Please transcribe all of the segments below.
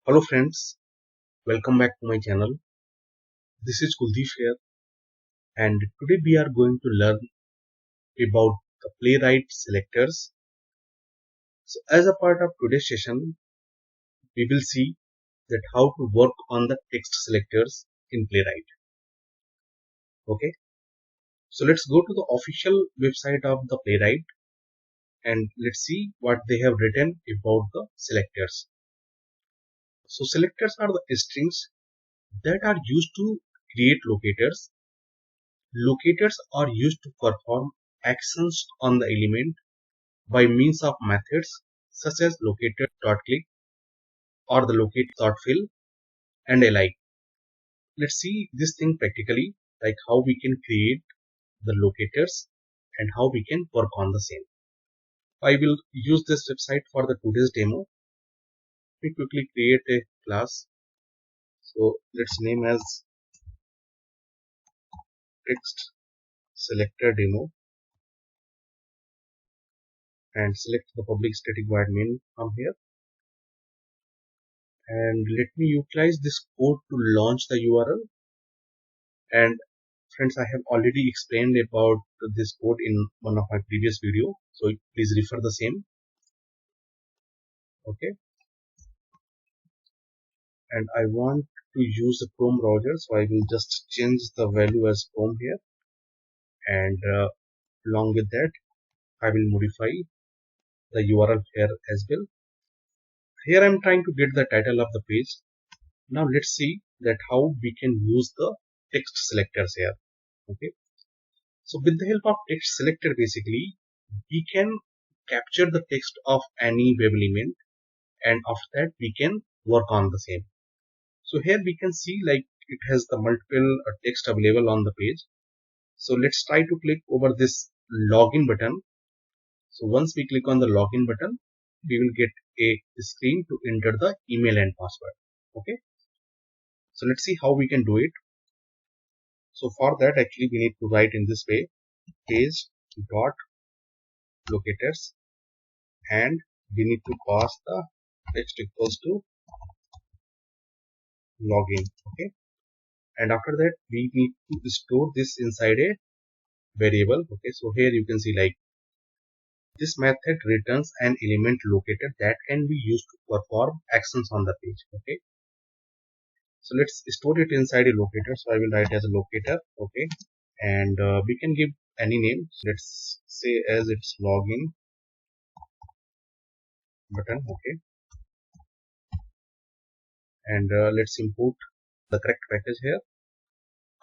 Hello friends, welcome back to my channel. This is Kuldeep here, and today we are going to learn about the Playwright Selectors. So as a part of today's session, we will see that how to work on the text selectors in Playwright. Okay, so let's go to the official website of the Playwright and let's see what they have written about the selectors. So selectors are the strings that are used to create locators. Locators are used to perform actions on the element by means of methods such as locator.click or the locate.fill and alike. Let's see this thing practically, like how we can create the locators and how we can work on the same. I will use this website for the today's demo. We quickly create a class. So let's name as text selector demo and select the public static void main from here. And let me utilize this code to launch the URL. And friends, I have already explained about this code in one of my previous video, so please refer the same. Okay, and I want to use the Chrome browser, so I will just change the value as Chrome here, and along with that I will modify the URL here as well. Here I am trying to get the title of the page. Now let's see that how we can use the text selectors here. Okay, so with the help of text selector, basically we can capture the text of any web element, and after that we can work on the same. So here we can see like it has the multiple text available on the page. So let's try to click over this login button. So once we click on the login button, we will get a screen to enter the email and password. Okay, so let's see how we can do it. So for that, actually we need to write in this way: page dot locators, and we need to pass the text equals to login. Okay, and after that we need to store this inside a variable. Okay, so here you can see like this method returns an element locator that can be used to perform actions on the page. Okay, so let's store it inside a locator. So I will write as a locator. Okay, and we can give any name. So let's say as it's login button. Okay, and let's import the correct package here,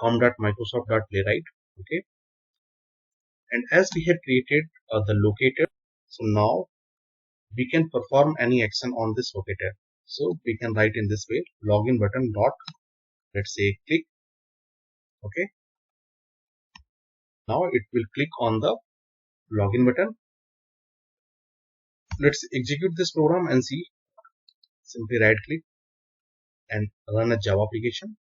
com.microsoft.playwright. Okay, and as we have created the locator, so now we can perform any action on this locator. So we can write in this way: login button dot, let's say, click. Okay, now it will click on the login button. Let's execute this program and see. Simply right click and run a Java application.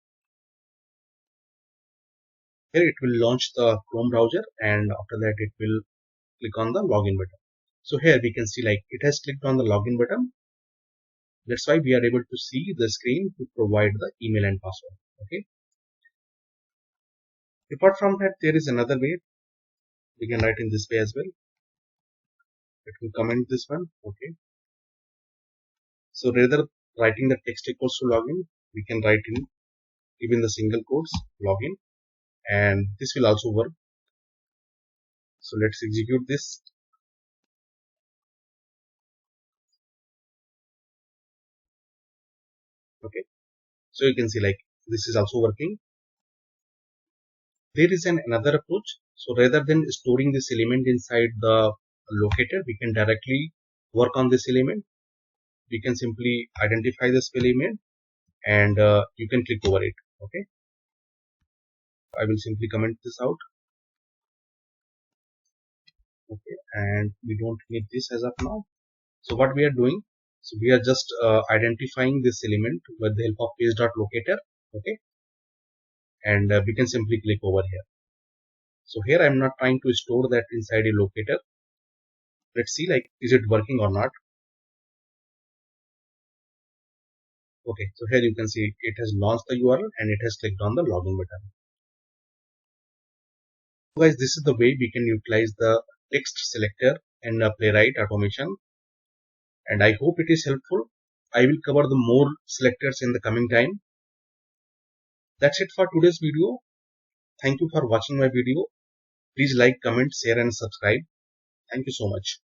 Here it will launch the Chrome browser, and after that it will click on the login button. So here we can see like it has clicked on the login button. That's why we are able to see the screen to provide the email and password. Okay, apart from that, there is another way. We can write in this way as well. Let me comment this one. Okay, so rather writing the text equals to login, we can write in even the single quotes login, and this will also work. So let's execute this. Okay, so you can see like this is also working. There is another approach. So rather than storing this element inside the locator, we can directly work on this element. We can simply identify this element and you can click over it. Okay, I will simply comment this out. Okay, and we don't need this as of now. So what we are doing, so we are just identifying this element with the help of page.locator. Okay, and we can simply click over here. So here I am not trying to store that inside a locator. Let's see like is it working or not. Okay, so here you can see it has launched the URL and it has clicked on the login button. So guys, this is the way we can utilize the text selector in Playwright Automation, and I hope it is helpful. I will cover the more selectors in the coming time. That's it for today's video. Thank you for watching my video. Please like, comment, share and subscribe. Thank you so much.